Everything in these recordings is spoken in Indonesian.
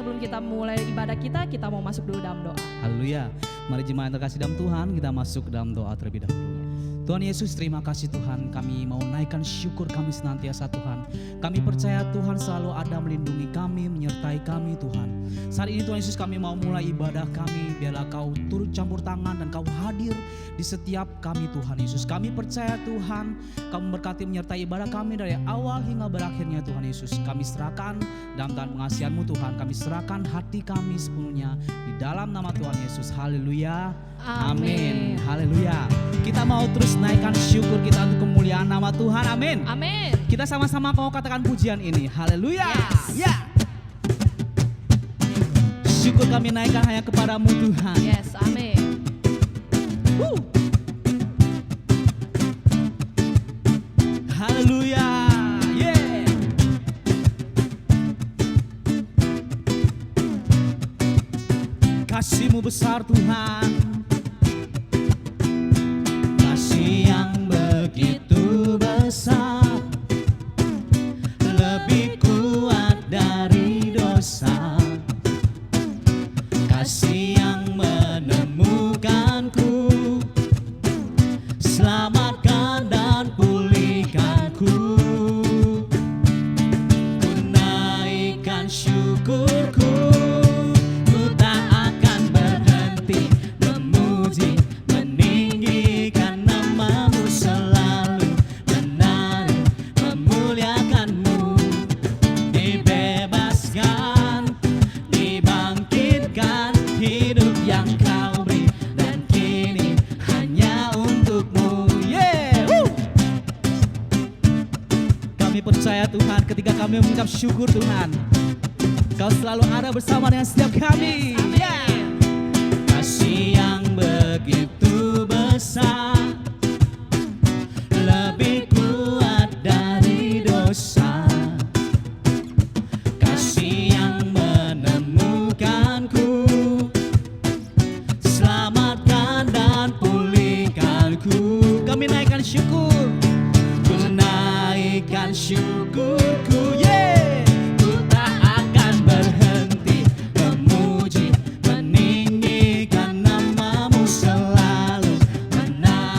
sebelum kita mulai ibadah kita mau masuk dulu dalam doa. Haleluya. Mari jemaat yang terkasih dalam Tuhan, kita masuk dalam doa terlebih dahulu. Tuhan Yesus, terima kasih Tuhan, kami mau naikkan syukur kami senantiasa Tuhan. Kami percaya Tuhan selalu ada melindungi kami, menyertai kami Tuhan. Saat ini Tuhan Yesus, kami mau mulai ibadah kami, biarlah Kau turut campur tangan dan Kau hadir di setiap kami Tuhan Yesus. Kami percaya Tuhan, Kau memberkati menyertai ibadah kami dari awal hingga berakhirnya Tuhan Yesus. Kami serahkan dalam tangan pengasihan-Mu Tuhan, kami serahkan hati kami sepenuhnya di dalam nama Tuhan Yesus. Haleluya. Amin. Haleluya. Kita mau terus naikkan syukur kita untuk kemuliaan nama Tuhan. Amin. Amin. Kita sama-sama mau katakan pujian ini. Haleluya. Yes. Ya. Syukur kami naikkan hanya kepadamu Tuhan. Yes, amin. Haleluya. Yeah. Kasih-Mu besar Tuhan. Yang begitu besar, lebih kuat dari dosa. Kasih yang menemukanku, selamatkan dan pulihkanku. Ku naikkan syukurku, ku tak akan berhenti memuji, meninggikan namamu selalu, menari, memuliakanmu. Dibebaskan, dibangkitkan, hidup yang Kau beri, dan kini hanya untukmu. Yeah. Kami percaya Tuhan, ketika kami mengucap syukur Tuhan, Kau selalu ada bersama dengan setiap kami. Yeah. Kasih yang begitu besar, lebih kuat dari dosa. Kasih yang menemukanku, selamatkan dan pulihkanku. Kami naikkan syukur, ku naikkan syukurku. Yeah. Ku tak akan berhenti memuji, meninggikan namamu selalu, menari,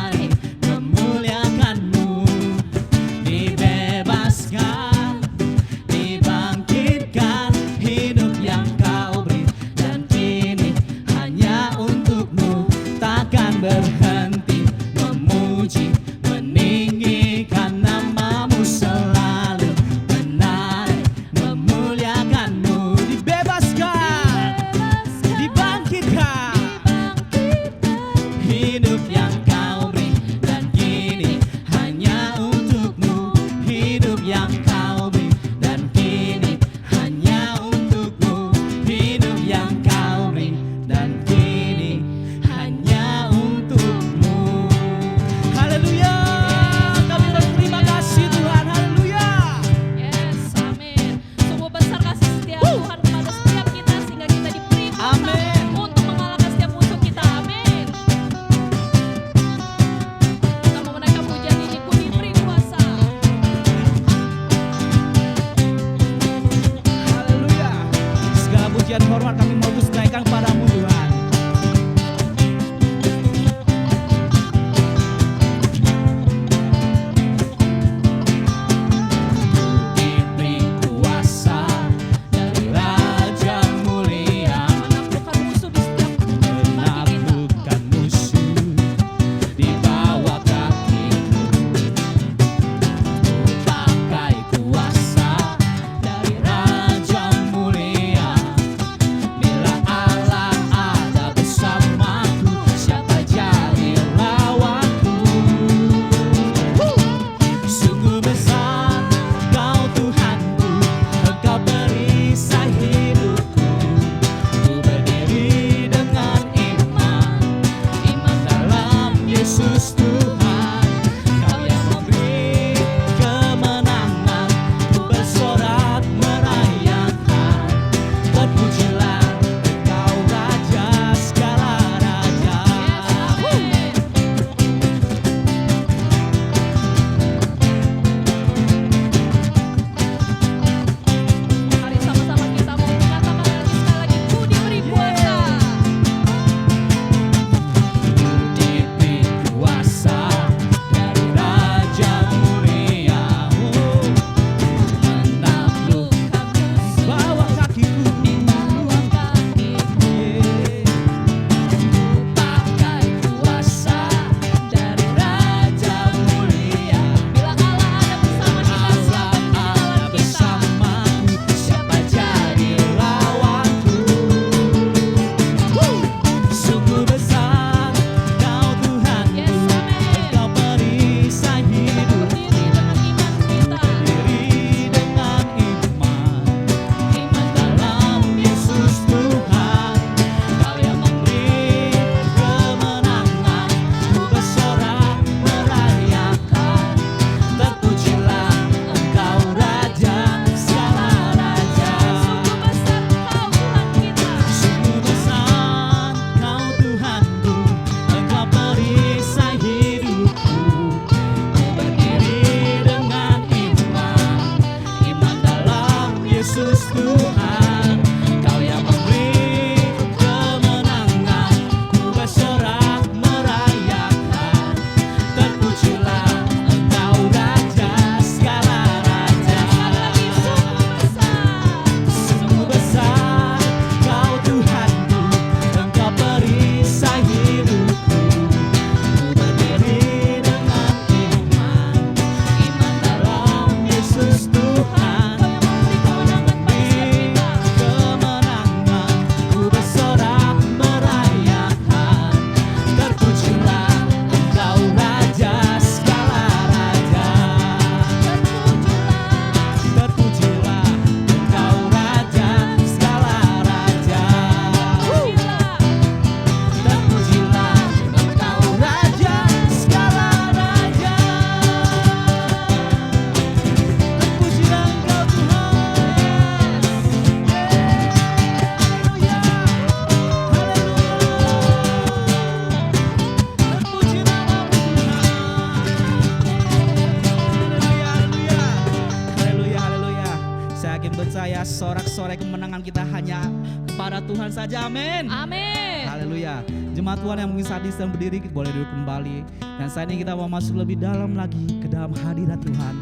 hanya kepada Tuhan saja. Amin. Amin. Haleluya. Jemaat Tuhan yang mungkin saat ini sedang berdiri, boleh duduk kembali. Dan saat ini kita mau masuk lebih dalam lagi ke dalam hadirat Tuhan.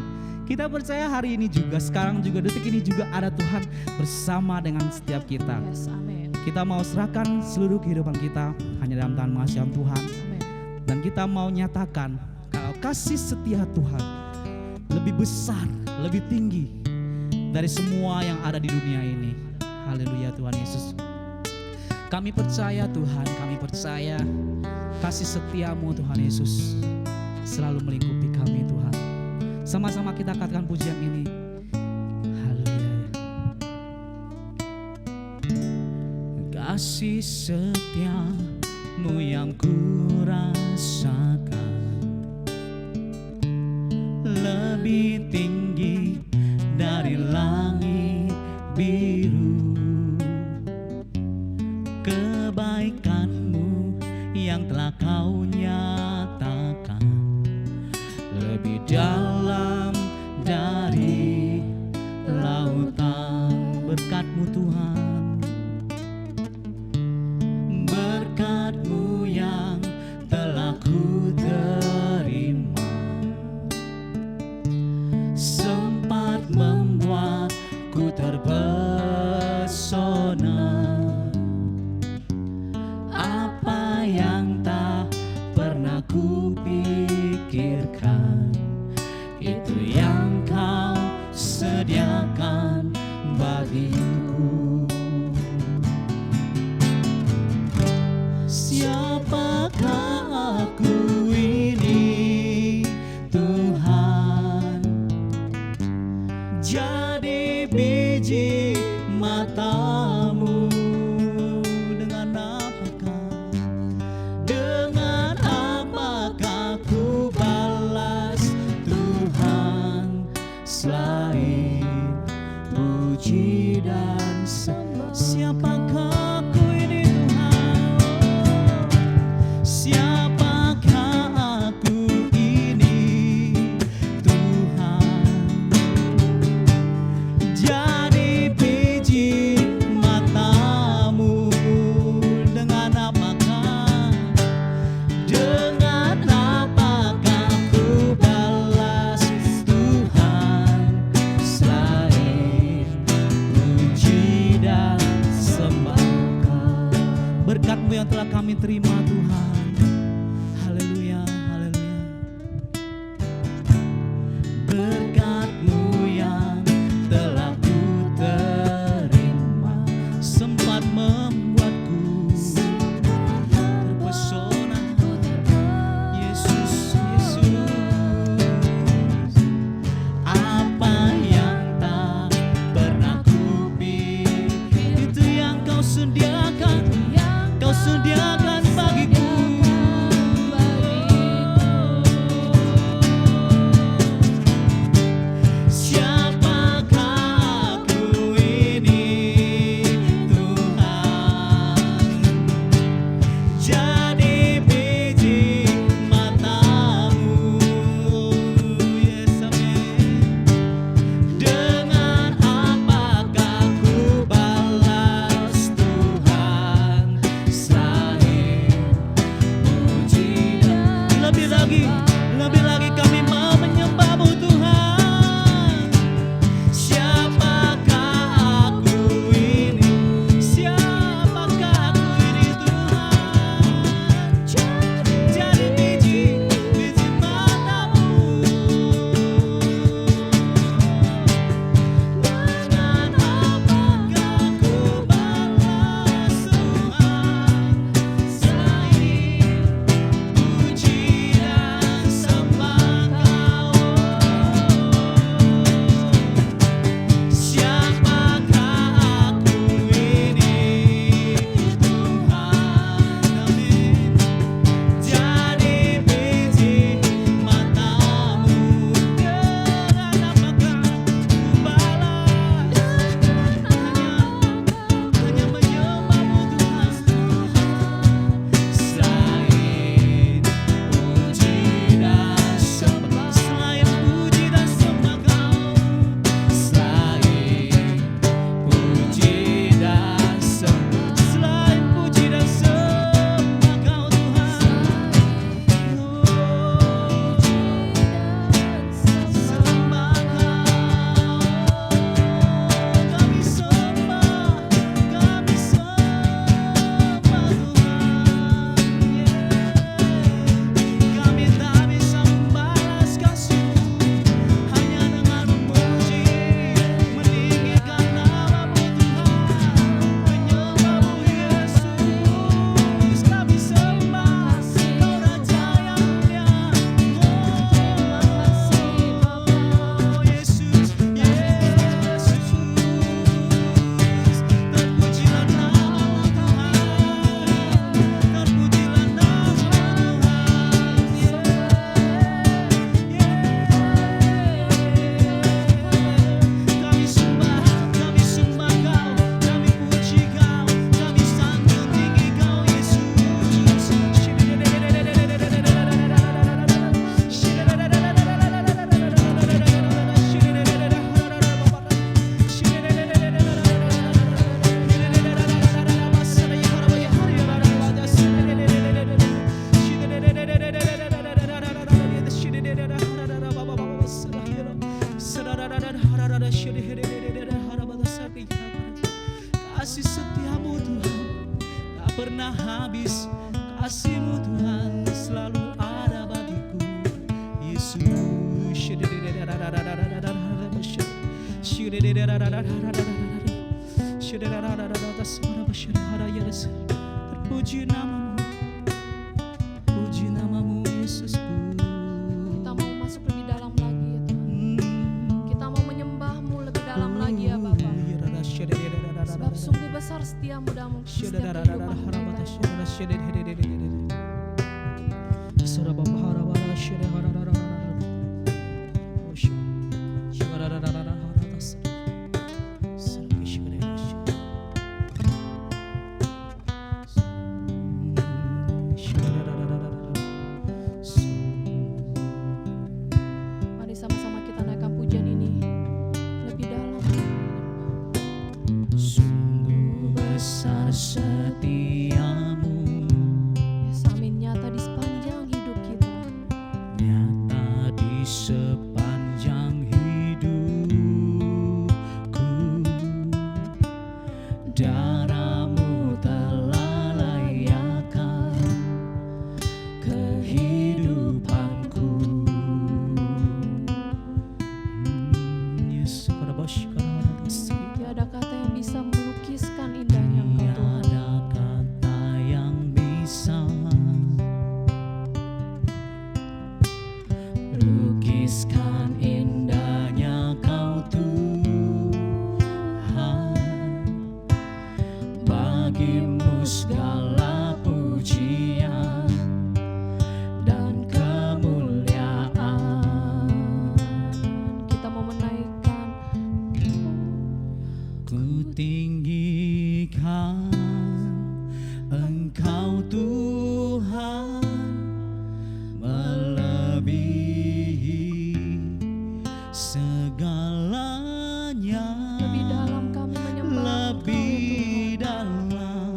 Kita percaya hari ini juga, sekarang juga, detik ini juga ada Tuhan bersama dengan setiap kita. Yes, amin. Kita mau serahkan seluruh kehidupan kita hanya dalam tangan mengasihi Tuhan. Amin. Dan kita mau nyatakan kalau kasih setia Tuhan lebih besar, lebih tinggi dari semua yang ada di dunia ini. Haleluya Tuhan Yesus. Kami percaya Tuhan, kami percaya kasih setiamu Tuhan Yesus selalu melingkupi kami Tuhan. Sama-sama kita katakan pujian ini. Haleluya. Kasih setiamu yang ku rasakan lebih tinggi dari langit biru. Kebaikanmu yang telah kau nyatakan lebih dalam dari lautan. Berkat-Mu Tuhan, berkat-Mu yang telah ku terima, sempat membuatku terpesona. Apa yang tak pernah ku pikirkan, itu yang kau sediakan bagiku. Siapakah aku ini Tuhan? Jadi biji matamu. Dengan apakah, dengan apakah ku balas Tuhan selain puji dan sembah? Siapakah aku ini Tuhan? Siapakah aku ini Tuhan? Jadi biji matamu. Dengan apakah, dengan apakah ku balas Tuhan selain puji dan sembah? Berkat-Mu yang telah kami terima Tuhan. Haleluya, haleluya. Berkat-Mu yang telah ku terima, sempat membuatku terpesona. Yesus, Yesus. Apa yang tak pernah ku pikir, itu yang kau sediakan, kau sediakan bagiku. kasih setiamu Tuhan tak pernah habis, kasih-Mu Tuhan selalu ada bagiku. Yesus. Terpuji namamu, puji namamu Yesusku. Kita mau masuk lebih dalam lagi ya Tuhan. Kita mau menyembah-Mu lebih dalam lagi ya Bapa. Sebab sungguh besar setiamu dalam setiap kehidupan kita. Mari sama-sama kita naikkan pujian ini lebih dalam. Sungguh besar setiamu, Yes, amin, nyata di sepanjang hidup kita. nyata di sepanjang hidupku. Darah-Mu telah layakkan kehidupanku. Yes, Tiada kata yang bisa melukiskan indahnya Engkau Tuhan. tiada kata yang bisa lukiskan indahnya Kau Tuhan. Bagimu segala pujian dan kemuliaan. Kita mau menaikkan Ku tinggikan Engkau Tuhan, melebihi segalanya. lebih dalam kami menyembah Engkau ya Lebih Tuhan. dalam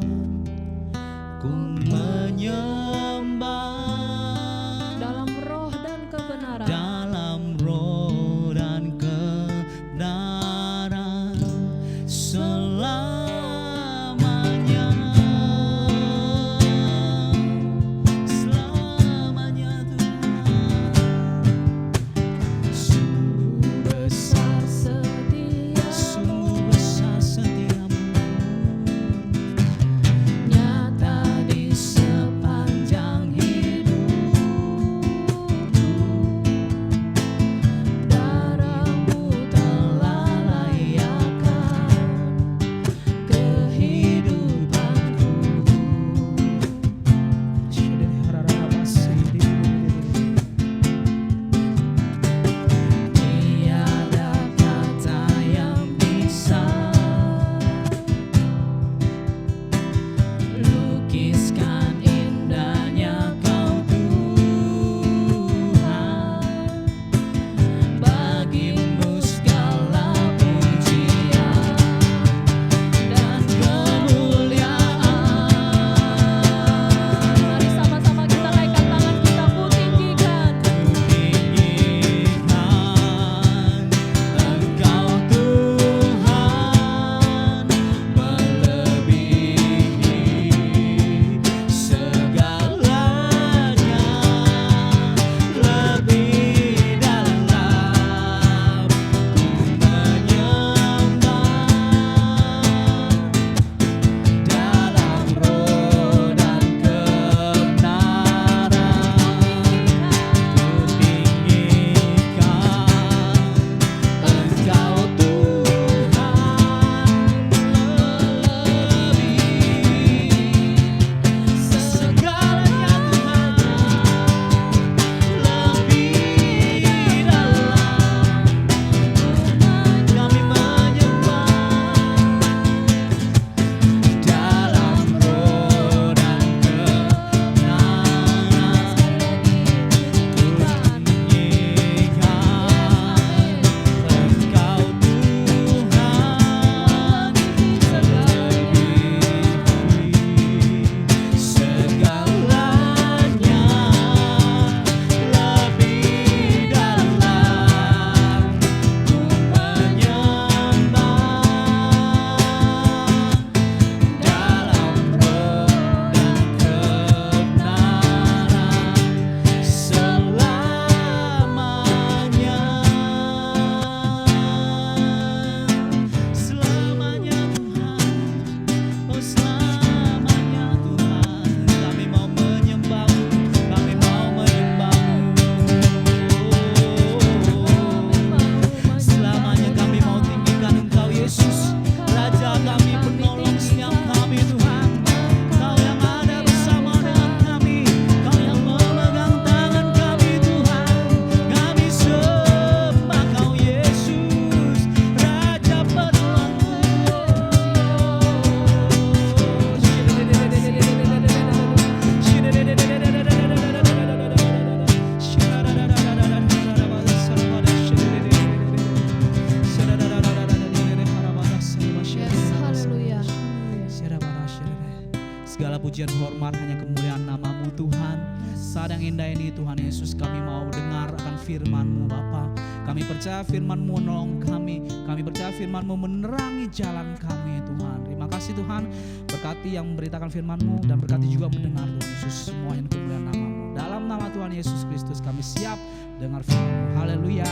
Segala pujian hormat hanya kemuliaan nama-Mu Tuhan. Saat yang indah ini Tuhan Yesus, kami mau dengar akan firman-Mu Bapa. Kami percaya firman-Mu menolong kami. Kami percaya firman-Mu menerangi jalan kami Tuhan. Terima kasih Tuhan, berkati yang memberitakan firman-Mu dan berkati juga mendengar Tuhan Yesus, semua yang kemuliaan nama-Mu. Dalam nama Tuhan Yesus Kristus kami siap dengar firman-Mu. Haleluya.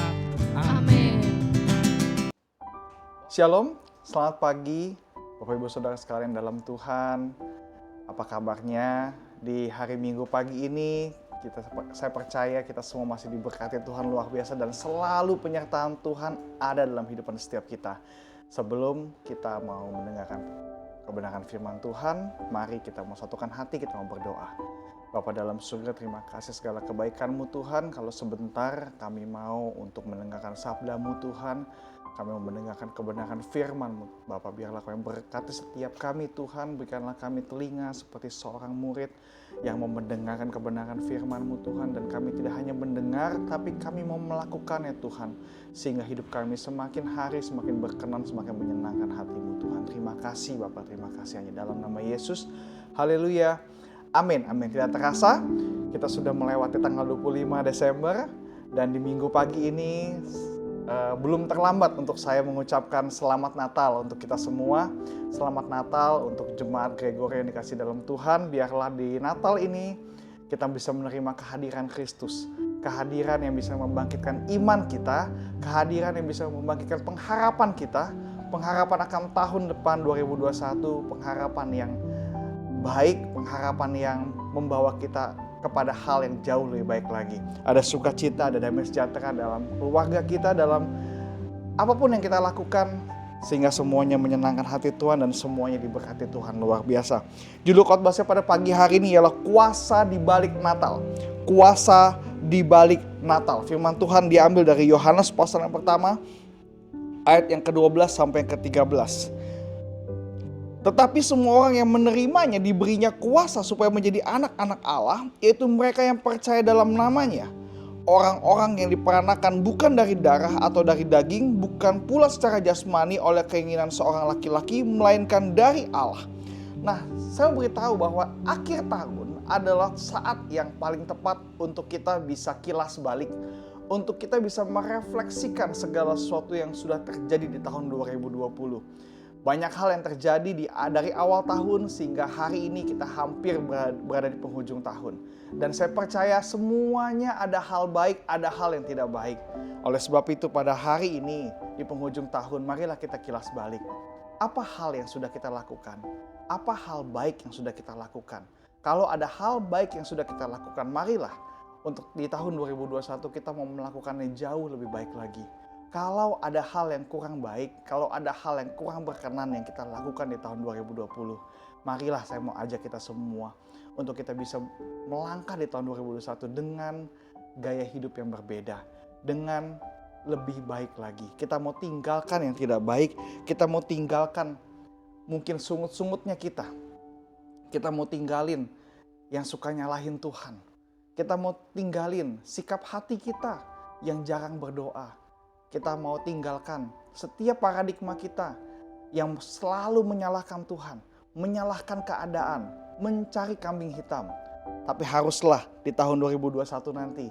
Amin. Shalom, selamat pagi Bapak Ibu Saudara sekalian dalam Tuhan. Apa kabarnya di hari Minggu pagi ini? Saya percaya kita semua masih diberkati Tuhan luar biasa dan selalu penyertaan Tuhan ada dalam kehidupan setiap kita. Sebelum kita mau mendengarkan kebenaran firman Tuhan, mari kita mau satukan hati, kita mau berdoa. Bapa dalam surga, terima kasih segala kebaikan-Mu Tuhan. Kalau sebentar kami mau untuk mendengarkan sabda-Mu Tuhan, kami mau mendengarkan kebenaran firman-Mu. Bapa, biarlah Kau yang berkati setiap kami Tuhan. Berikanlah kami telinga seperti seorang murid yang mau mendengarkan kebenaran firman-Mu Tuhan. Dan kami tidak hanya mendengar, tapi kami mau melakukannya Tuhan. Sehingga hidup kami semakin hari semakin berkenan, semakin menyenangkan hati-Mu Tuhan. Terima kasih Bapa, terima kasih hanya dalam nama Yesus. Haleluya. Amin, amin. Tidak terasa, kita sudah melewati tanggal 25 Desember. Dan di minggu pagi ini belum terlambat untuk saya mengucapkan selamat Natal untuk kita semua. Selamat Natal untuk jemaat Gregoria yang dikasih dalam Tuhan. Biarlah di Natal ini kita bisa menerima kehadiran Kristus. Kehadiran yang bisa membangkitkan iman kita. Kehadiran yang bisa membangkitkan pengharapan kita. Pengharapan akan tahun depan 2021. Pengharapan yang baik. Pengharapan yang membawa kita kepada hal yang jauh lebih baik lagi. Ada sukacita, ada damai sejahtera dalam keluarga kita, dalam apapun yang kita lakukan, sehingga semuanya menyenangkan hati Tuhan dan semuanya diberkati Tuhan luar biasa. Judul khotbah saya pada pagi hari ini ialah kuasa di balik Natal. Kuasa di balik Natal. Firman Tuhan diambil dari Yohanes pasal yang pertama, ayat yang ke-12 sampai yang ke-13. Tetapi semua orang yang menerimanya diberinya kuasa supaya menjadi anak-anak Allah, yaitu mereka yang percaya dalam namanya. Orang-orang yang diperanakan bukan dari darah atau dari daging, bukan pula secara jasmani oleh keinginan seorang laki-laki, melainkan dari Allah. Nah, saya beritahu bahwa akhir tahun adalah saat yang paling tepat untuk kita bisa kilas balik, untuk kita bisa merefleksikan segala sesuatu yang sudah terjadi di tahun 2020. Banyak hal yang terjadi dari awal tahun sehingga hari ini kita hampir berada di penghujung tahun. Dan saya percaya semuanya ada hal baik, ada hal yang tidak baik. Oleh sebab itu pada hari ini di penghujung tahun, marilah kita kilas balik. Apa hal yang sudah kita lakukan? Apa hal baik yang sudah kita lakukan? Kalau ada hal baik yang sudah kita lakukan, marilah untuk di tahun 2021 kita mau melakukannya jauh lebih baik lagi. Kalau ada hal yang kurang baik, kalau ada hal yang kurang berkenan yang kita lakukan di tahun 2020, marilah saya mau ajak kita semua untuk kita bisa melangkah di tahun 2021 dengan gaya hidup yang berbeda, dengan lebih baik lagi. Kita mau tinggalkan yang tidak baik, kita mau tinggalkan mungkin sungut-sungutnya kita. Kita mau tinggalin yang suka nyalahin Tuhan. Kita mau tinggalin sikap hati kita yang jarang berdoa. Kita mau tinggalkan setiap paradigma kita yang selalu menyalahkan Tuhan, menyalahkan keadaan, mencari kambing hitam. Tapi haruslah di tahun 2021 nanti,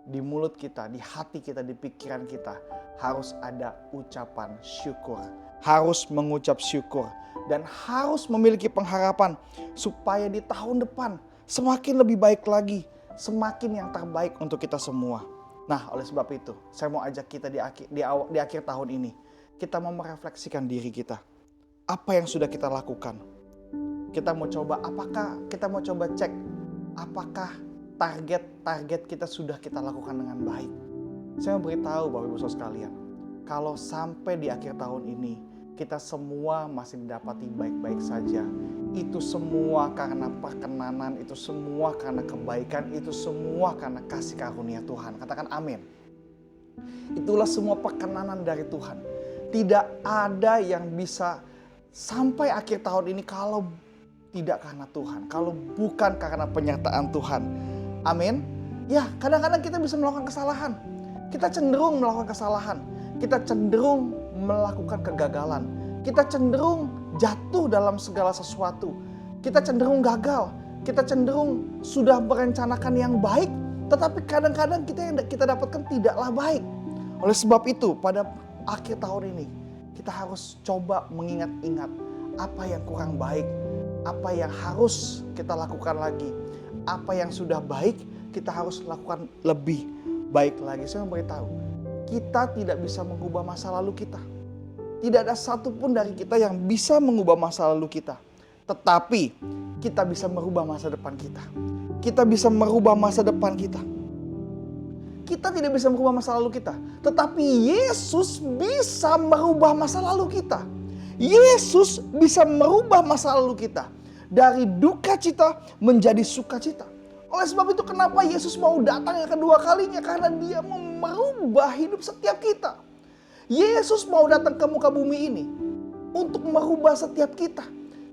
di mulut kita, di hati kita, di pikiran kita, harus ada ucapan syukur. Harus mengucap syukur dan harus memiliki pengharapan supaya di tahun depan semakin lebih baik lagi, semakin yang terbaik untuk kita semua. Nah, oleh sebab itu, saya mau ajak kita di akhir tahun ini, kita mau merefleksikan diri kita. Apa yang sudah kita lakukan? Kita mau coba cek, apakah target kita sudah kita lakukan dengan baik? Saya mau beritahu Bapak Ibu Saudara sekalian, kalau sampai di akhir tahun ini, kita semua masih didapati baik-baik saja. Itu semua karena perkenanan, itu semua karena kebaikan, itu semua karena kasih karunia Tuhan. Katakan amin. Itulah semua perkenanan dari Tuhan. Tidak ada yang bisa sampai akhir tahun ini kalau tidak karena Tuhan. Kalau bukan karena penyertaan Tuhan. Amin. Ya, kadang-kadang kita bisa melakukan kesalahan. Kita cenderung melakukan kesalahan. Kita cenderung melakukan kegagalan. Kita cenderung jatuh dalam segala sesuatu. kita cenderung gagal, kita cenderung sudah merencanakan yang baik, tetapi kadang-kadang yang kita dapatkan tidaklah baik. Oleh sebab itu pada akhir tahun ini kita harus coba mengingat-ingat apa yang kurang baik, apa yang harus kita lakukan lagi, apa yang sudah baik kita harus lakukan lebih baik lagi. Saya memberitahu, kita tidak bisa mengubah masa lalu kita. Tidak ada satupun dari kita yang bisa mengubah masa lalu kita. Tetapi kita bisa merubah masa depan kita. Kita bisa merubah masa depan kita. Kita tidak bisa merubah masa lalu kita. Tetapi Yesus bisa merubah masa lalu kita. Yesus bisa merubah masa lalu kita. Dari duka cita menjadi sukacita. Oleh sebab itu kenapa Yesus mau datang yang kedua kalinya? Karena dia mau merubah hidup setiap kita. Yesus mau datang ke muka bumi ini untuk merubah setiap kita.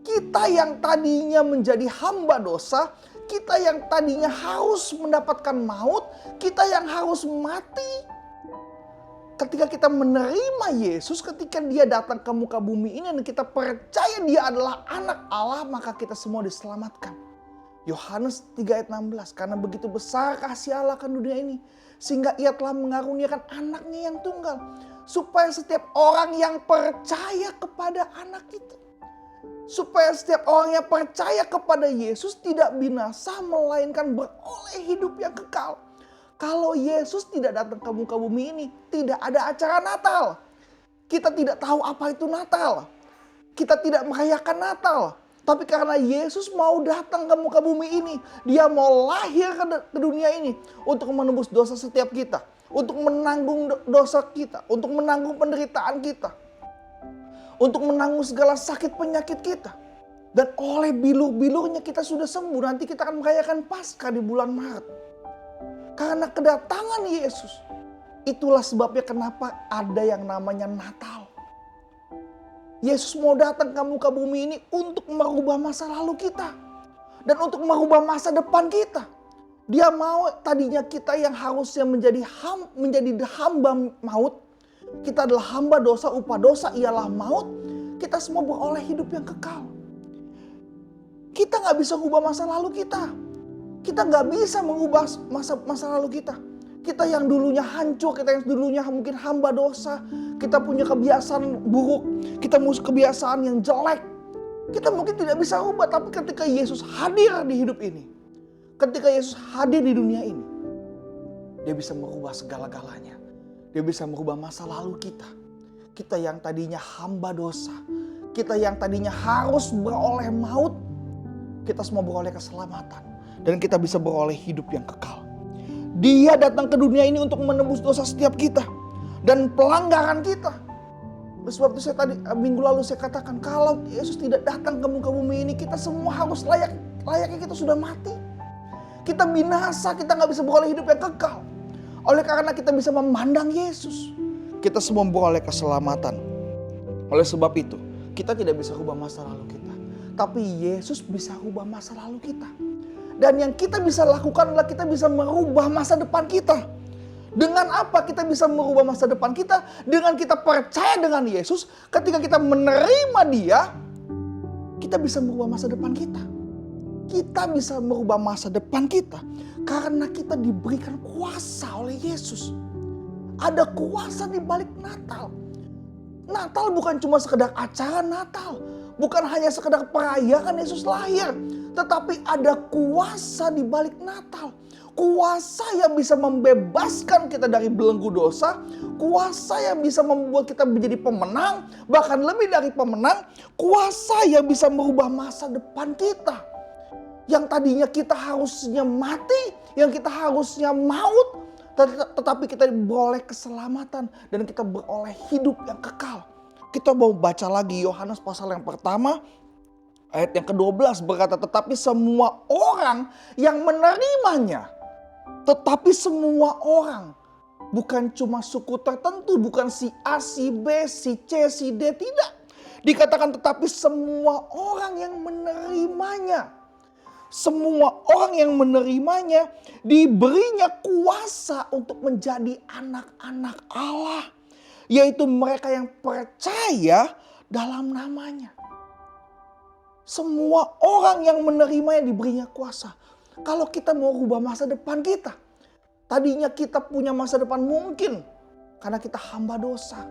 Kita yang tadinya menjadi hamba dosa, kita yang tadinya harus mendapatkan maut, kita yang harus mati. Ketika kita menerima Yesus, ketika dia datang ke muka bumi ini dan kita percaya dia adalah anak Allah, maka kita semua diselamatkan. Yohanes 3 ayat 16, karena begitu besar kasih Allah akan dunia ini, sehingga ia telah mengaruniakan anaknya yang tunggal, supaya setiap orang yang percaya kepada anak itu, supaya setiap orang yang percaya kepada Yesus tidak binasa, melainkan beroleh hidup yang kekal. Kalau Yesus tidak datang ke muka bumi ini, tidak ada acara Natal. Kita tidak tahu apa itu Natal. Kita tidak merayakan Natal. Tapi karena Yesus mau datang ke muka bumi ini, dia mau lahir ke dunia ini untuk menebus dosa setiap kita, untuk menanggung dosa kita, untuk menanggung penderitaan kita, untuk menanggung segala sakit penyakit kita. Dan oleh bilur-bilurnya kita sudah sembuh. Nanti kita akan merayakan Paskah di bulan Maret. Karena kedatangan Yesus, itulah sebabnya kenapa ada yang namanya Natal. Yesus mau datang ke muka bumi ini untuk merubah masa lalu kita. Dan untuk merubah masa depan kita. Dia mau tadinya kita yang harusnya menjadi hamba maut. Kita adalah hamba dosa, upah dosa ialah maut. Kita semua beroleh hidup yang kekal. Kita gak bisa mengubah masa lalu kita. Kita gak bisa mengubah masa lalu kita. Kita yang dulunya hancur, kita yang dulunya mungkin hamba dosa. Kita punya kebiasaan buruk, kita punya kebiasaan yang jelek. Kita mungkin tidak bisa ubah, tapi ketika Yesus hadir di hidup ini, ketika Yesus hadir di dunia ini, dia bisa merubah segala-galanya. Dia bisa merubah masa lalu kita. Kita yang tadinya hamba dosa, kita yang tadinya harus beroleh maut, kita semua beroleh keselamatan. Dan kita bisa beroleh hidup yang kekal. Dia datang ke dunia ini untuk menebus dosa setiap kita dan pelanggaran kita. Oleh sebab itu minggu lalu saya katakan, kalau Yesus tidak datang ke muka bumi ini, kita semua harus layaknya kita sudah mati. Kita binasa, kita gak bisa beroleh hidup yang kekal. Oleh karena kita bisa memandang Yesus, kita semua beroleh keselamatan. Oleh sebab itu, kita tidak bisa rubah masa lalu kita. Tapi Yesus bisa rubah masa lalu kita. Dan yang kita bisa lakukan adalah kita bisa merubah masa depan kita. Dengan apa kita bisa merubah masa depan kita? Dengan kita percaya dengan Yesus. Ketika kita menerima dia, kita bisa merubah masa depan kita. Kita bisa merubah masa depan kita karena kita diberikan kuasa oleh Yesus. Ada kuasa di balik Natal. Natal bukan cuma sekedar acara Natal. Bukan hanya sekedar perayaan Yesus lahir. Tetapi ada kuasa di balik Natal. Kuasa yang bisa membebaskan kita dari belenggu dosa. Kuasa yang bisa membuat kita menjadi pemenang. Bahkan lebih dari pemenang. Kuasa yang bisa merubah masa depan kita. Yang tadinya kita harusnya mati. Yang kita harusnya maut. Tetapi kita beroleh keselamatan. Dan kita beroleh hidup yang kekal. Kita mau baca lagi Yohanes pasal yang pertama. Ayat yang ke-12 berkata, tetapi semua orang yang menerimanya. Tetapi semua orang. Bukan cuma suku tertentu. Bukan si A, si B, si C, si D. Tidak. Dikatakan tetapi semua orang yang menerimanya. Semua orang yang menerimanya diberinya kuasa untuk menjadi anak-anak Allah. Yaitu mereka yang percaya dalam namanya. Semua orang yang menerimanya diberinya kuasa. Kalau kita mau rubah masa depan kita. Tadinya kita punya masa depan mungkin karena kita hamba dosa.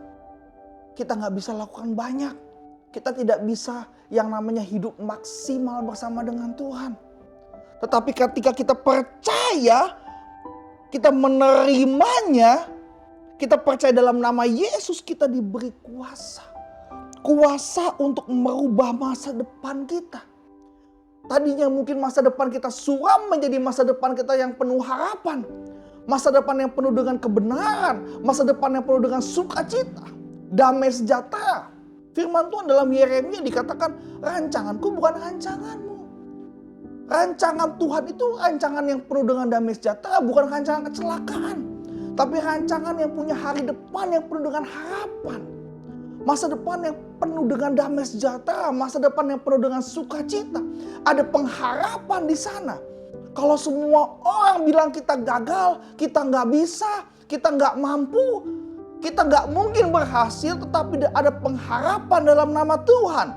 Kita gak bisa lakukan banyak. Kita tidak bisa yang namanya hidup maksimal bersama dengan Tuhan. Tetapi ketika kita percaya, kita menerimanya, kita percaya dalam nama Yesus, kita diberi kuasa. Kuasa untuk merubah masa depan kita. Tadinya mungkin masa depan kita suram menjadi masa depan kita yang penuh harapan. Masa depan yang penuh dengan kebenaran. Masa depan yang penuh dengan sukacita. Damai sejahtera. Firman Tuhan dalam Yeremia dikatakan, rancanganku bukan rancanganmu. Rancangan Tuhan itu rancangan yang penuh dengan damai sejahtera, bukan rancangan kecelakaan. Tapi rancangan yang punya hari depan yang penuh dengan harapan. Masa depan yang penuh dengan damai sejahtera, masa depan yang penuh dengan sukacita. Ada pengharapan di sana. Kalau semua orang bilang kita gagal, kita nggak bisa, kita nggak mampu, kita nggak mungkin berhasil, tetapi ada pengharapan dalam nama Tuhan.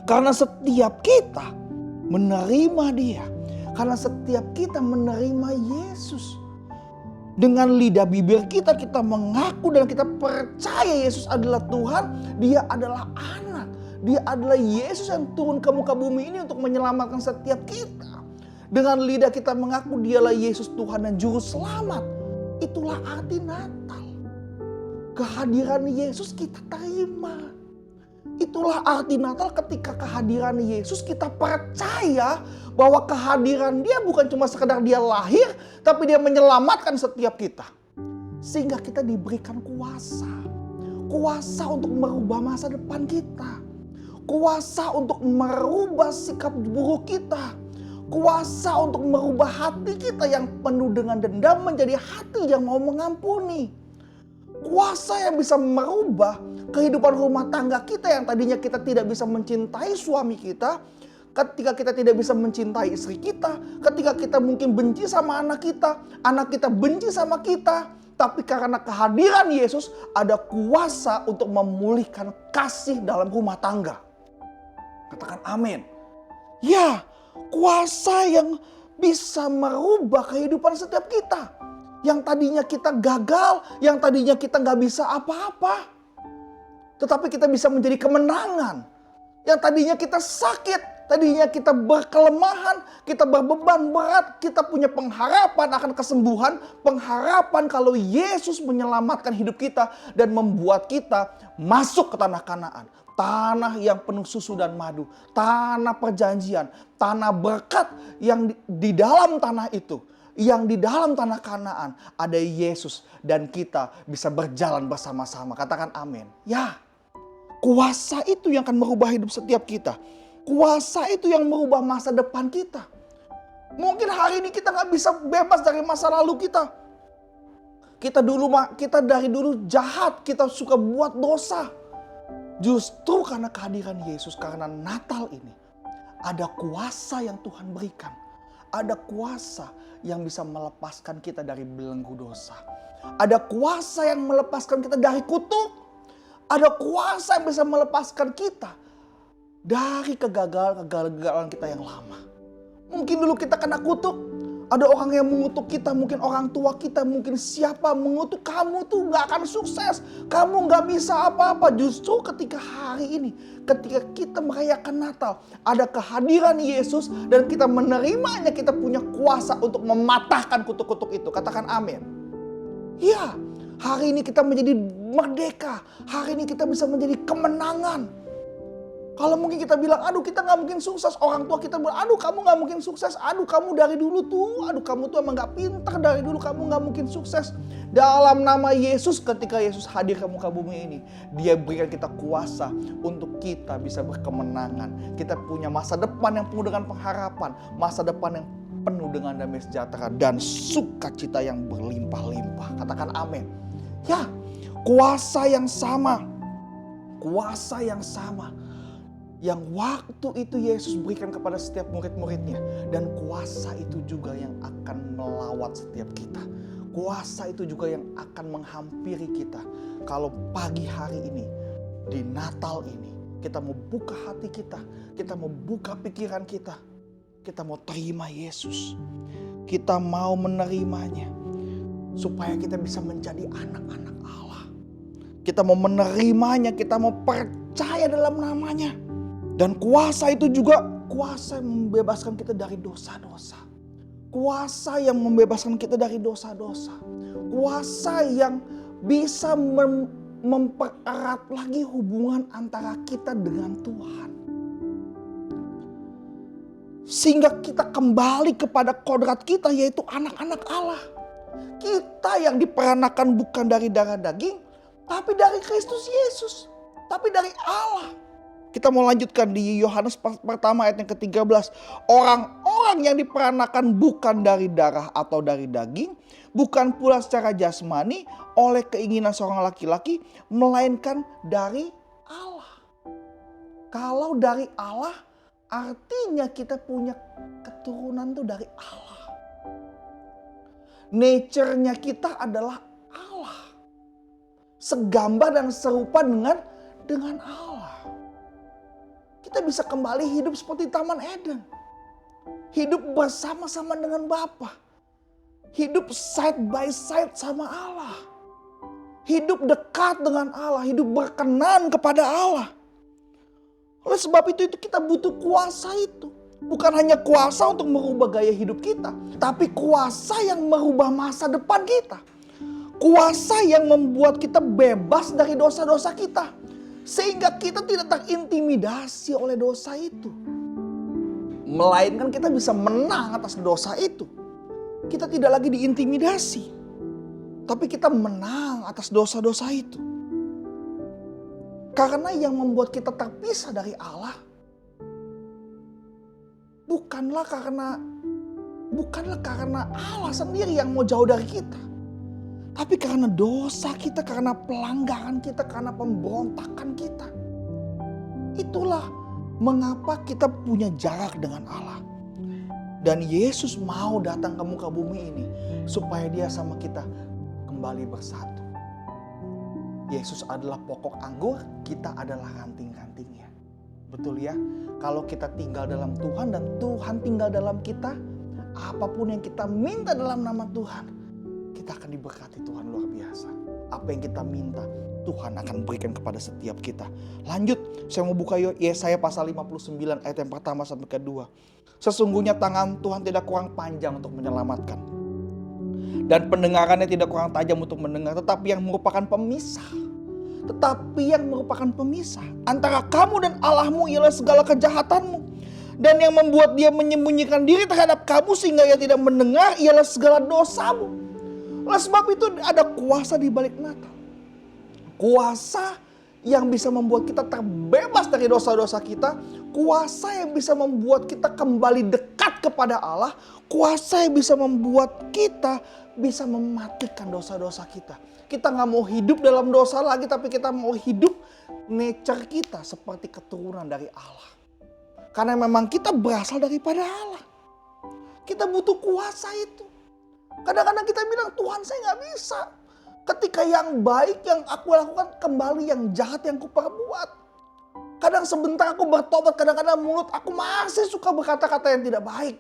Karena setiap kita menerima Dia, karena setiap kita menerima Yesus. Dengan lidah bibir kita mengaku dan kita percaya Yesus adalah Tuhan. Dia adalah anak. Dia adalah Yesus yang turun ke muka bumi ini untuk menyelamatkan setiap kita. Dengan lidah kita mengaku Dialah Yesus Tuhan dan Juru Selamat. Itulah arti Natal. Kehadiran Yesus kita terima. Itulah arti Natal, ketika kehadiran Yesus kita percaya bahwa kehadiran Dia bukan cuma sekedar Dia lahir, tapi Dia menyelamatkan setiap kita. Sehingga kita diberikan kuasa. Kuasa untuk merubah masa depan kita. Kuasa untuk merubah sikap buruk kita. Kuasa untuk merubah hati kita yang penuh dengan dendam menjadi hati yang mau mengampuni. Kuasa yang bisa merubah kehidupan rumah tangga kita yang tadinya kita tidak bisa mencintai suami kita. Ketika kita tidak bisa mencintai istri kita. Ketika kita mungkin benci sama anak kita benci sama kita. Tapi karena kehadiran Yesus ada kuasa untuk memulihkan kasih dalam rumah tangga. Katakan amin. Ya, kuasa yang bisa merubah kehidupan setiap kita. Yang tadinya kita gagal, yang tadinya kita gak bisa apa-apa. Tetapi kita bisa menjadi kemenangan. Yang tadinya kita sakit, tadinya kita berkelemahan, kita berbeban berat, kita punya pengharapan akan kesembuhan. Pengharapan kalau Yesus menyelamatkan hidup kita dan membuat kita masuk ke tanah Kanaan. Tanah yang penuh susu dan madu, tanah perjanjian, tanah berkat yang di dalam tanah itu. Yang di dalam tanah Kanaan ada Yesus dan kita bisa berjalan bersama-sama. Katakan amin. Ya, kuasa itu yang akan merubah hidup setiap kita. Kuasa itu yang merubah masa depan kita. Mungkin hari ini kita gak bisa bebas dari masa lalu kita. Kita dari dulu jahat, kita suka buat dosa. Justru karena kehadiran Yesus, karena Natal ini, ada kuasa yang Tuhan berikan. Ada kuasa yang bisa melepaskan kita dari belenggu dosa. Ada kuasa yang melepaskan kita dari kutuk. Ada kuasa yang bisa melepaskan kita dari kegagalan kita yang lama. Mungkin dulu kita kena kutuk. Ada orang yang mengutuk kita, mungkin orang tua kita, mungkin siapa mengutuk kamu tuh gak akan sukses. Kamu gak bisa apa-apa. Justru ketika hari ini, ketika kita merayakan Natal, ada kehadiran Yesus dan kita menerimanya, kita punya kuasa untuk mematahkan kutuk-kutuk itu. Katakan amin. Ya, hari ini kita menjadi merdeka. Hari ini kita bisa menjadi kemenangan. Kalau mungkin kita bilang, aduh kita gak mungkin sukses. Orang tua kita bilang, aduh kamu gak mungkin sukses. Aduh kamu dari dulu tuh, aduh kamu tuh emang gak pintar dari dulu. Kamu gak mungkin sukses. Dalam nama Yesus, ketika Yesus hadir ke muka bumi ini, Dia berikan kita kuasa untuk kita bisa berkemenangan. Kita punya masa depan yang penuh dengan pengharapan. Masa depan yang penuh dengan damai sejahtera dan sukacita yang berlimpah-limpah. Katakan amin. Ya, kuasa yang sama. Kuasa yang sama. Yang waktu itu Yesus berikan kepada setiap murid-muridnya. Dan kuasa itu juga yang akan melawat setiap kita. Kuasa itu juga yang akan menghampiri kita. Kalau pagi hari ini, di Natal ini, Kita mau buka hati kita mau buka pikiran kita mau terima Yesus. Kita mau menerimanya supaya kita bisa menjadi anak-anak Allah. Kita mau menerimanya, kita mau percaya dalam namanya. Dan kuasa itu juga kuasa yang membebaskan kita dari dosa-dosa. Kuasa yang membebaskan kita dari dosa-dosa. Kuasa yang bisa mempererat lagi hubungan antara kita dengan Tuhan. Sehingga kita kembali kepada kodrat kita, yaitu anak-anak Allah. Kita yang diperanakan bukan dari darah daging, tapi dari Kristus Yesus. Tapi dari Allah. Kita mau lanjutkan di Yohanes pertama ayat yang ke-13. Orang-orang yang diperanakan bukan dari darah atau dari daging, bukan pula secara jasmani oleh keinginan seorang laki-laki, melainkan dari Allah. Kalau dari Allah, artinya kita punya keturunan tuh dari Allah. Nature-nya kita adalah Allah. Segambar dan serupa dengan Allah. Kita bisa kembali hidup seperti Taman Eden. Hidup bersama-sama dengan Bapa. Hidup side by side sama Allah. Hidup dekat dengan Allah. Hidup berkenan kepada Allah. Oleh sebab itu kita butuh kuasa itu. Bukan hanya kuasa untuk merubah gaya hidup kita. Tapi kuasa yang merubah masa depan kita. Kuasa yang membuat kita bebas dari dosa-dosa kita. Sehingga kita tidak terintimidasi oleh dosa itu. Melainkan kita bisa menang atas dosa itu. Kita tidak lagi diintimidasi. Tapi kita menang atas dosa-dosa itu. Karena yang membuat kita terpisah dari Allah. Bukanlah karena Allah sendiri yang mau jauh dari kita. Tapi karena dosa kita, karena pelanggaran kita, karena pemberontakan kita. Itulah mengapa kita punya jarak dengan Allah. Dan Yesus mau datang ke muka bumi ini supaya dia sama kita kembali bersatu. Yesus adalah pokok anggur, kita adalah ranting-rantingnya. Betul ya? Kalau kita tinggal dalam Tuhan dan Tuhan tinggal dalam kita, apapun yang kita minta dalam nama Tuhan, kita akan diberkati Tuhan luar biasa. Apa yang kita minta, Tuhan akan berikan kepada setiap kita. Lanjut, saya mau buka Yesaya pasal 59 ayat yang pertama sampai kedua. Sesungguhnya tangan Tuhan tidak kurang panjang untuk menyelamatkan. Dan pendengarannya tidak kurang tajam untuk mendengar. Tetapi yang merupakan pemisah. Antara kamu dan Allahmu ialah segala kejahatanmu. Dan yang membuat dia menyembunyikan diri terhadap kamu sehingga ia tidak mendengar ialah segala dosamu. Oleh sebab itu ada kuasa di balik Natal. Kuasa yang bisa membuat kita terbebas dari dosa-dosa kita. Kuasa yang bisa membuat kita kembali dekat kepada Allah. Kuasa yang bisa membuat kita bisa mematikan dosa-dosa kita. Kita gak mau hidup dalam dosa lagi, tapi kita mau hidup nature kita seperti keturunan dari Allah. Karena memang kita berasal daripada Allah. Kita butuh kuasa itu. Kadang-kadang kita bilang, Tuhan saya gak bisa. Ketika yang baik yang aku lakukan kembali yang jahat yang kuperbuat. Kadang sebentar aku bertobat, kadang-kadang mulut aku masih suka berkata-kata yang tidak baik.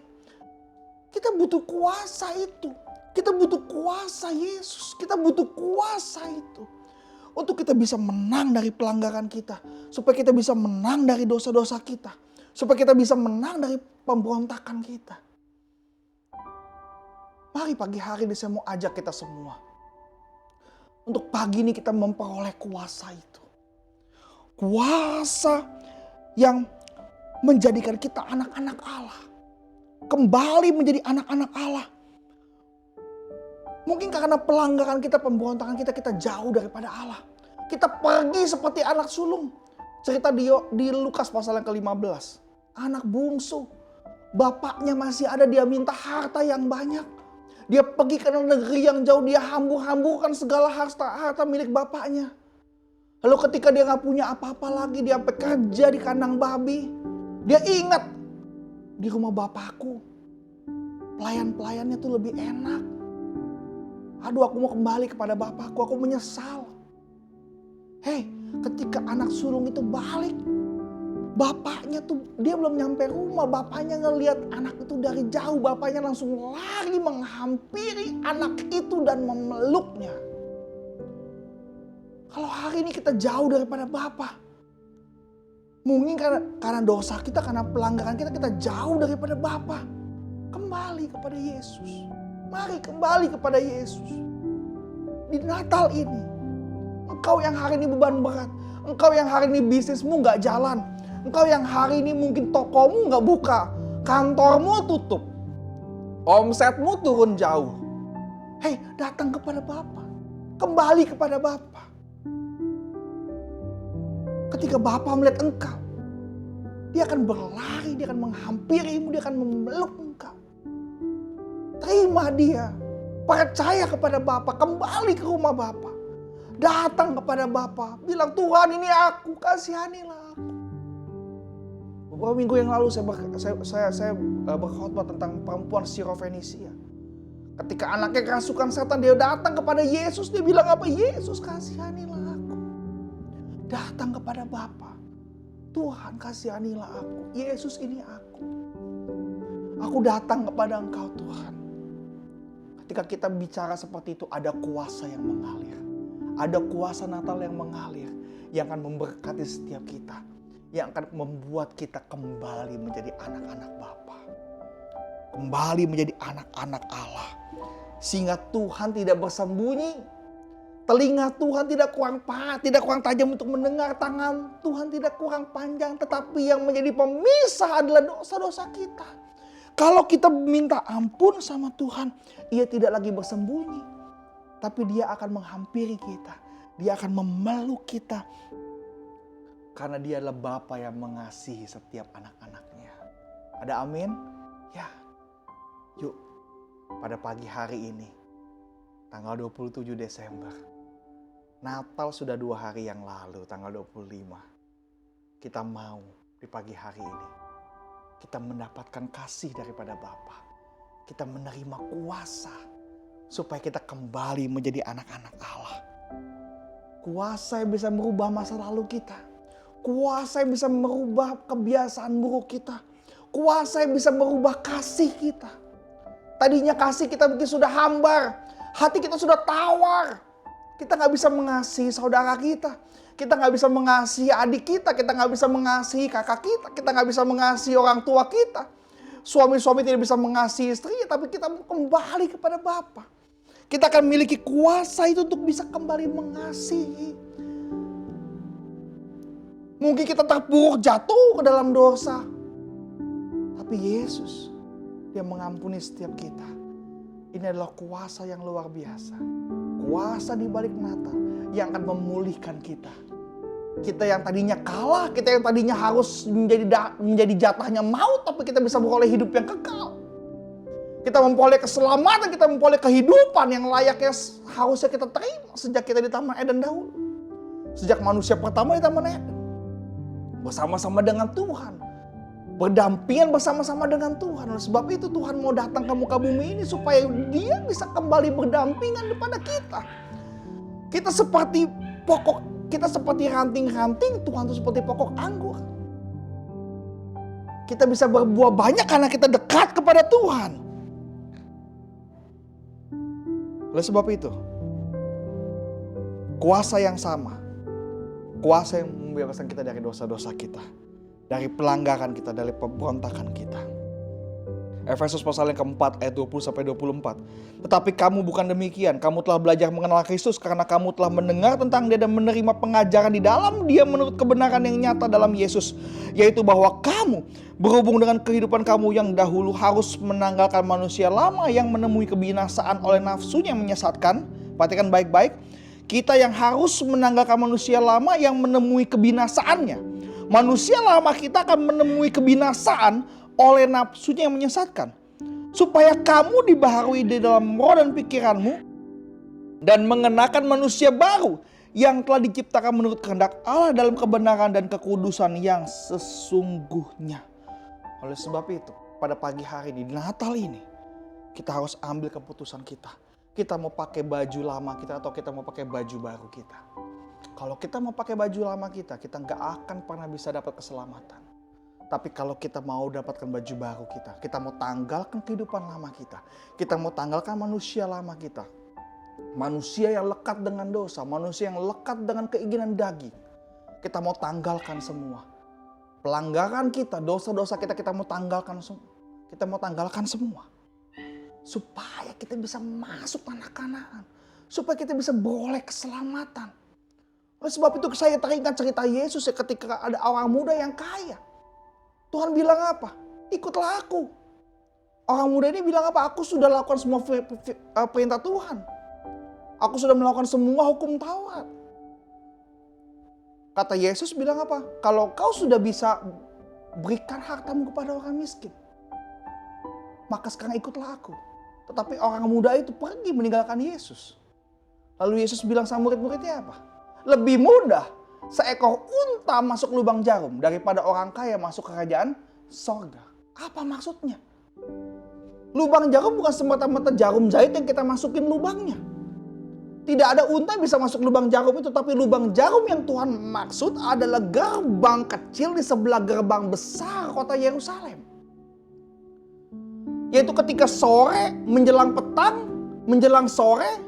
Kita butuh kuasa itu. Kita butuh kuasa Yesus. Kita butuh kuasa itu. Untuk kita bisa menang dari pelanggaran kita. Supaya kita bisa menang dari dosa-dosa kita. Supaya kita bisa menang dari pemberontakan kita. Mari pagi hari ini saya mau ajak kita semua. Untuk pagi ini kita memperoleh kuasa itu. Kuasa yang menjadikan kita anak-anak Allah. Kembali menjadi anak-anak Allah. Mungkin karena pelanggaran kita, pemberontakan kita, kita jauh daripada Allah. Kita pergi seperti anak sulung. Cerita di Lukas pasal yang ke-15. Anak bungsu. Bapaknya masih ada, dia minta harta yang banyak. Dia pergi ke negeri yang jauh, dia hambur-hamburkan segala harta milik bapaknya. Lalu ketika dia gak punya apa-apa lagi, dia sampai kerja di kandang babi. Dia ingat, di rumah bapakku, pelayan-pelayannya tuh lebih enak. Aduh, aku mau kembali kepada bapakku, aku menyesal. Hei, ketika anak sulung itu balik, Bapaknya tuh dia belum nyampe rumah, bapaknya ngelihat anak itu dari jauh, bapaknya langsung lari menghampiri anak itu dan memeluknya. Kalau hari ini kita jauh daripada Bapa, mungkin karena dosa kita, karena pelanggaran kita jauh daripada Bapa. Kembali kepada Yesus. Mari kembali kepada Yesus. Di Natal ini, engkau yang hari ini beban berat, engkau yang hari ini bisnismu gak jalan, engkau yang hari ini mungkin tokomu gak buka, kantormu tutup, omsetmu turun jauh. Hei, datang kepada Bapa. Kembali kepada Bapa. Ketika Bapa melihat engkau, dia akan berlari, dia akan menghampirimu, dia akan memeluk engkau. Terima dia. Percaya kepada Bapa, kembali ke rumah Bapa. Datang kepada Bapa, bilang, Tuhan ini aku, kasihanilah aku. Beberapa minggu yang lalu saya berkhotbah tentang perempuan Sirofenisia. Ketika anaknya kerasukan setan, dia datang kepada Yesus, dia bilang apa? Yesus, kasihanilah aku. Datang kepada Bapa. Tuhan, kasihanilah aku. Yesus, ini aku. Aku datang kepada Engkau, Tuhan. Ketika kita bicara seperti itu, ada kuasa yang mengalir. Ada kuasa Natal yang mengalir, yang akan memberkati setiap kita, yang akan membuat kita kembali menjadi anak-anak Bapa, kembali menjadi anak-anak Allah, sehingga Tuhan tidak bersembunyi, telinga Tuhan tidak kurang tajam untuk mendengar, tangan Tuhan tidak kurang panjang, tetapi yang menjadi pemisah adalah dosa-dosa kita. Kalau kita minta ampun sama Tuhan, Ia tidak lagi bersembunyi, tapi Dia akan menghampiri kita. Dia akan memeluk kita. Karena Dia adalah Bapa yang mengasihi setiap anak-anaknya. Ada amin? Ya. Yuk, pada pagi hari ini, tanggal 27 Desember, Natal sudah 2 hari yang lalu, tanggal 25. Kita mau di pagi hari ini, kita mendapatkan kasih daripada Bapa. Kita menerima kuasa supaya kita kembali menjadi anak-anak Allah. Kuasa yang bisa merubah masa lalu kita. Kuasa yang bisa merubah kebiasaan buruk kita. Kuasa yang bisa merubah kasih kita. Tadinya kasih kita mungkin sudah hambar. Hati kita sudah tawar. Kita gak bisa mengasihi saudara kita. Kita gak bisa mengasihi adik kita. Kita gak bisa mengasihi kakak kita. Kita gak bisa mengasihi orang tua kita. Suami-suami tidak bisa mengasihi istrinya. Tapi kita mau kembali kepada Bapa. Kita akan memiliki kuasa itu untuk bisa kembali mengasihi. Mungkin kita terpuruk jatuh ke dalam dosa. Tapi Yesus, Dia mengampuni setiap kita. Ini adalah kuasa yang luar biasa. Kuasa di balik Natal yang akan memulihkan kita. Kita yang tadinya kalah, kita yang tadinya harus menjadi jatahnya maut, tapi kita bisa beroleh hidup yang kekal. Kita memperoleh keselamatan, kita memperoleh kehidupan yang layaknya harusnya kita terima sejak kita di Taman Eden dahulu. Sejak manusia pertama di Taman Eden. Bersama-sama dengan Tuhan. Berdampingan bersama-sama dengan Tuhan. Oleh sebab itu Tuhan mau datang ke muka bumi ini supaya Dia bisa kembali berdampingan kepada kita. Kita seperti ranting-ranting, Tuhan itu seperti pokok anggur. Kita bisa berbuah banyak karena kita dekat kepada Tuhan. Oleh sebab itu, kuasa yang sama, kuasa yang membebaskan kita dari dosa-dosa kita, dari pelanggaran kita, dari pemberontakan kita. Efesus pasal yang keempat ayat 20-24. Tetapi kamu bukan demikian. Kamu telah belajar mengenal Kristus karena kamu telah mendengar tentang Dia dan menerima pengajaran di dalam Dia menurut kebenaran yang nyata dalam Yesus. Yaitu bahwa kamu berhubung dengan kehidupan kamu yang dahulu harus menanggalkan manusia lama yang menemui kebinasaan oleh nafsunya yang menyesatkan. Perhatikan baik-baik. Kita yang harus menanggalkan manusia lama yang menemui kebinasaannya. Manusia lama kita akan menemui kebinasaan oleh nafsunya yang menyesatkan. Supaya kamu dibaharui di dalam roh dan pikiranmu. Dan mengenakan manusia baru yang telah diciptakan menurut kehendak Allah dalam kebenaran dan kekudusan yang sesungguhnya. Oleh sebab itu, pada pagi hari ini, di Natal ini, kita harus ambil keputusan kita. Kita mau pakai baju lama kita atau kita mau pakai baju baru kita. Kalau kita mau pakai baju lama kita nggak akan pernah bisa dapat keselamatan. Tapi kalau kita mau dapatkan baju baru kita mau tanggalkan kehidupan lama kita mau tanggalkan manusia lama kita. Manusia yang lekat dengan dosa, manusia yang lekat dengan keinginan daging. Kita mau tanggalkan semua. Pelanggaran kita, dosa-dosa kita mau tanggalkan semua. Kita mau tanggalkan semua. Supaya kita bisa masuk tanah Kanaan. Supaya kita bisa beroleh keselamatan. Oleh sebab itu saya teringat cerita Yesus ya, ketika ada orang muda yang kaya. Tuhan bilang apa? Ikutlah aku. Orang muda ini bilang apa? Aku sudah lakukan semua perintah Tuhan. Aku sudah melakukan semua hukum Taurat. Kata Yesus bilang apa? Kalau kau sudah bisa berikan hartamu kepada orang miskin, maka sekarang ikutlah aku. Tetapi orang muda itu pergi meninggalkan Yesus. Lalu Yesus bilang sama murid-muridnya apa? Lebih mudah seekor unta masuk lubang jarum daripada orang kaya masuk kerajaan sorga. Apa maksudnya? Lubang jarum bukan semata-mata jarum jahit yang kita masukin lubangnya. Tidak ada unta yang bisa masuk lubang jarum itu. Tapi lubang jarum yang Tuhan maksud adalah gerbang kecil di sebelah gerbang besar kota Yerusalem. Yaitu ketika sore menjelang petang, menjelang sore,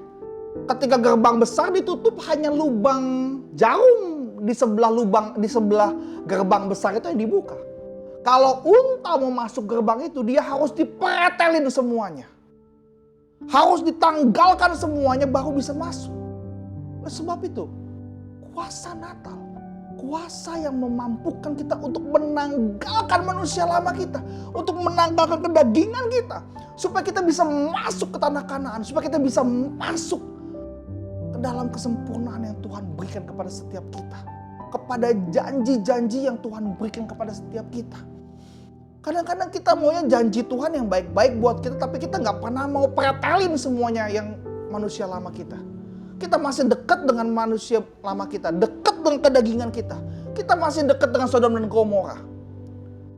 ketika gerbang besar ditutup, hanya lubang jarum di sebelah gerbang besar itu yang dibuka. Kalau unta mau masuk gerbang itu, dia harus dipretelin semuanya. Harus ditanggalkan semuanya baru bisa masuk. Oleh sebab itu, kuasa Natal, kuasa yang memampukan kita untuk menanggalkan manusia lama kita, untuk menanggalkan kedagingan kita, supaya kita bisa masuk ke tanah Kanaan, supaya kita bisa masuk ke dalam kesempurnaan yang Tuhan berikan kepada setiap kita, kepada janji-janji yang Tuhan berikan kepada setiap kita. Kadang-kadang kita maunya janji Tuhan yang baik-baik buat kita, tapi kita nggak pernah mau pretelin semuanya yang manusia lama kita. Kita masih dekat dengan manusia lama kita, dekat dengan kedagingan kita. Kita masih dekat dengan Sodom dan Gomora.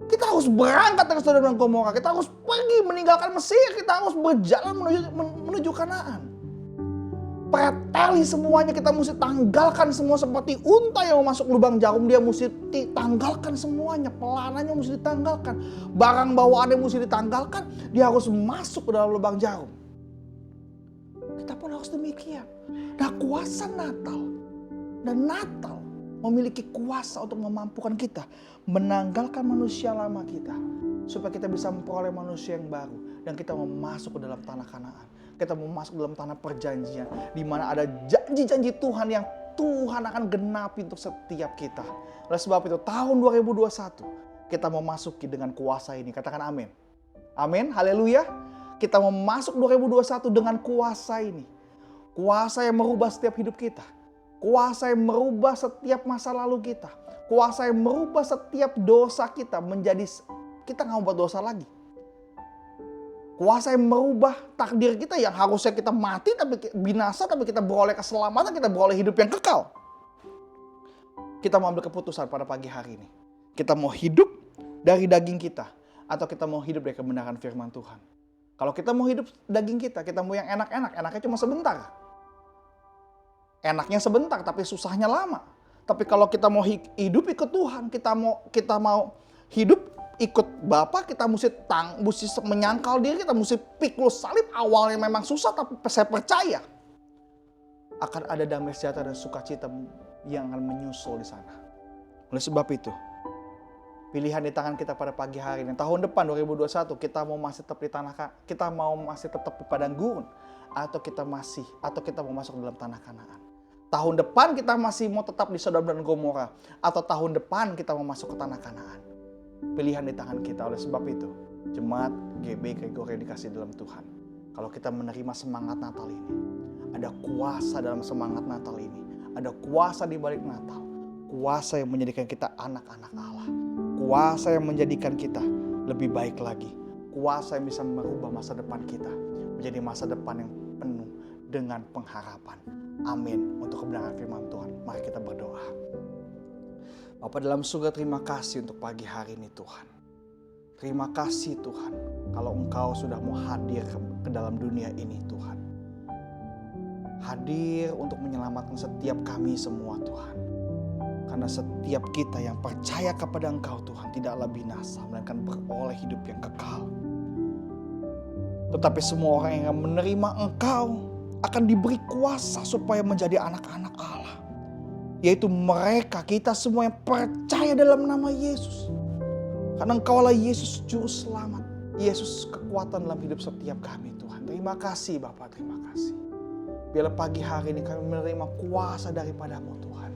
Kita harus berangkat dengan Sodom dan Gomora. Kita harus pergi meninggalkan Mesir. Kita harus berjalan menuju Kanaan. Preteli semuanya, kita mesti tanggalkan semua seperti unta yang mau masuk lubang jarum, dia mesti ditanggalkan semuanya, pelanannya mesti ditanggalkan, barang bawaannya mesti ditanggalkan, dia harus masuk ke dalam lubang jarum. Kita pun harus demikian. Nah, kuasa Natal dan Natal memiliki kuasa untuk memampukan kita menanggalkan manusia lama kita, supaya kita bisa memperoleh manusia yang baru dan kita mau masuk ke dalam tanah Kanaan. Kita mau masuk dalam tanah perjanjian, di mana ada janji-janji Tuhan yang Tuhan akan genapi untuk setiap kita. Oleh sebab itu, tahun 2021 kita mau masuki dengan kuasa ini. Katakan amin. Amin, haleluya. Kita mau masuk 2021 dengan kuasa ini. Kuasa yang merubah setiap hidup kita. Kuasa yang merubah setiap masa lalu kita. Kuasa yang merubah setiap dosa kita menjadi, kita nggak mau buat dosa lagi. Kuasa yang merubah takdir kita yang harusnya kita mati tapi binasa, tapi kita beroleh keselamatan, kita beroleh hidup yang kekal. Kita mau ambil keputusan pada pagi hari ini. Kita mau hidup dari daging kita atau kita mau hidup dari kebenaran firman Tuhan. Kalau kita mau hidup daging kita mau yang enak-enak, enaknya cuma sebentar. Enaknya sebentar tapi susahnya lama. Tapi kalau kita mau hidup ikut Tuhan, kita mau hidup ikut Bapa, kita mesti menyangkal diri, kita mesti pikul salib. Awalnya memang susah, tapi saya percaya akan ada damai sejahtera dan sukacita yang akan menyusul di sana. Oleh sebab itu, pilihan di tangan kita pada pagi hari ini, tahun depan 2021, kita mau masih tetap di padang gurun, atau kita mau masuk dalam tanah Kanaan. Tahun depan kita masih mau tetap di Sodom dan Gomora, atau tahun depan kita mau masuk ke tanah Kanaan. Pilihan di tangan kita. Oleh sebab itu, jemaat GB Gregoria dikasih dalam Tuhan, kalau kita menerima semangat Natal ini, ada kuasa dalam semangat Natal ini, ada kuasa di balik Natal, kuasa yang menjadikan kita anak-anak Allah, kuasa yang menjadikan kita lebih baik lagi, kuasa yang bisa merubah masa depan kita menjadi masa depan yang penuh dengan pengharapan. Amin. Untuk kebenaran firman Tuhan, mari kita berdoa. Bapa dalam surga, terima kasih untuk pagi hari ini Tuhan. Terima kasih Tuhan, kalau Engkau sudah mau hadir ke dalam dunia ini Tuhan. Hadir untuk menyelamatkan setiap kami semua Tuhan. Karena setiap kita yang percaya kepada Engkau Tuhan tidaklah binasa, melainkan beroleh hidup yang kekal. Tetapi semua orang yang menerima Engkau akan diberi kuasa supaya menjadi anak-anak Allah. Yaitu mereka, kita semua yang percaya dalam nama Yesus. Karena Engkau lah Yesus Juru Selamat. Yesus kekuatan dalam hidup setiap kami Tuhan. Terima kasih Bapak, terima kasih. Biarlah pagi hari ini kami menerima kuasa daripadamu Tuhan.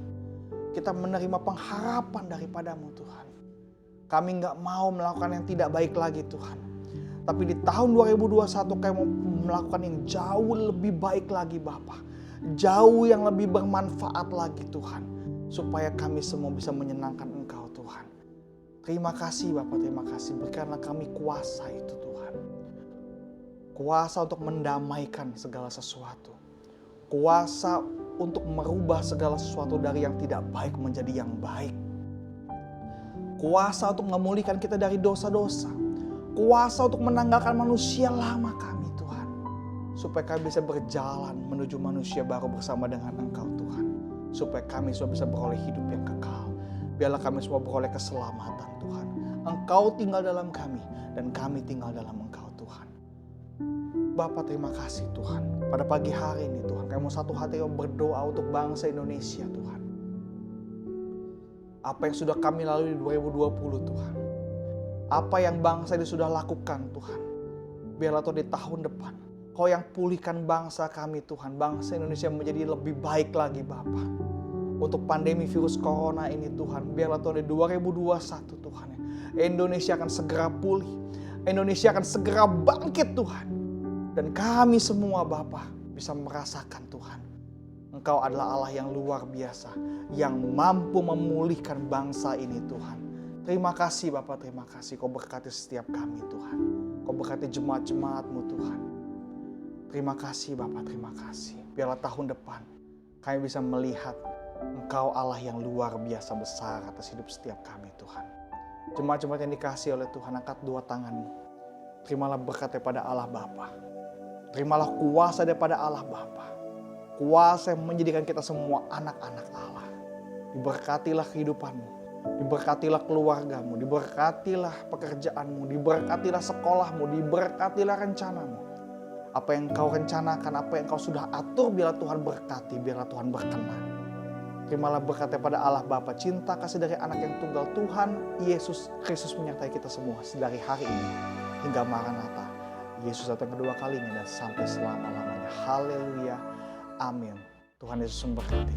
Kita menerima pengharapan daripadamu Tuhan. Kami gak mau melakukan yang tidak baik lagi Tuhan. Tapi di tahun 2021 kami mau melakukan yang jauh lebih baik lagi Bapa. Jauh yang lebih bermanfaat lagi Tuhan. Supaya kami semua bisa menyenangkan Engkau Tuhan. Terima kasih Bapak, terima kasih. Berikanlah kami kuasa itu Tuhan. Kuasa untuk mendamaikan segala sesuatu. Kuasa untuk merubah segala sesuatu dari yang tidak baik menjadi yang baik. Kuasa untuk memulihkan kita dari dosa-dosa. Kuasa untuk menanggalkan manusia lama kami Tuhan. Supaya kami bisa berjalan menuju manusia baru bersama dengan Engkau Tuhan. Supaya kami semua bisa beroleh hidup yang kekal. Biarlah kami semua beroleh keselamatan Tuhan. Engkau tinggal dalam kami dan kami tinggal dalam Engkau Tuhan. Bapa terima kasih Tuhan. Pada pagi hari ini Tuhan, kami mau satu hati berdoa untuk bangsa Indonesia Tuhan. Apa yang sudah kami lalui di 2020 Tuhan. Apa yang bangsa ini sudah lakukan Tuhan. Biarlah Tuhan di tahun depan, Kau yang pulihkan bangsa kami Tuhan. Bangsa Indonesia menjadi lebih baik lagi Bapa. Untuk pandemi virus corona ini Tuhan. Biarlah Tuhan di 2021 Tuhan. Indonesia akan segera pulih. Indonesia akan segera bangkit Tuhan. Dan kami semua Bapa bisa merasakan Tuhan. Engkau adalah Allah yang luar biasa. Yang mampu memulihkan bangsa ini Tuhan. Terima kasih Bapa, terima kasih. Kau berkati setiap kami Tuhan. Kau berkati jemaat-jemaat-Mu Tuhan. Terima kasih Bapa, terima kasih. Biarlah tahun depan kami bisa melihat Engkau Allah yang luar biasa besar atas hidup setiap kami Tuhan. Jemaat-jemaat yang dikasihi oleh Tuhan, angkat dua tanganmu. Terimalah berkat daripada Allah Bapa. Terimalah kuasa daripada Allah Bapa. Kuasa yang menjadikan kita semua anak-anak Allah. Diberkatilah kehidupanmu. Diberkatilah keluargamu. Diberkatilah pekerjaanmu. Diberkatilah sekolahmu. Diberkatilah rencanamu. Apa yang kau rencanakan, apa yang kau sudah atur, biarlah Tuhan berkati, biarlah Tuhan berkenan. Terimalah berkat daripada Allah Bapa, cinta kasih dari anak yang tunggal Tuhan Yesus Kristus menyertai kita semua dari hari ini hingga Maranatha. Yesus datang kedua kalinya dan sampai selama-lamanya. Haleluya. Amin. Tuhan Yesus memberkati.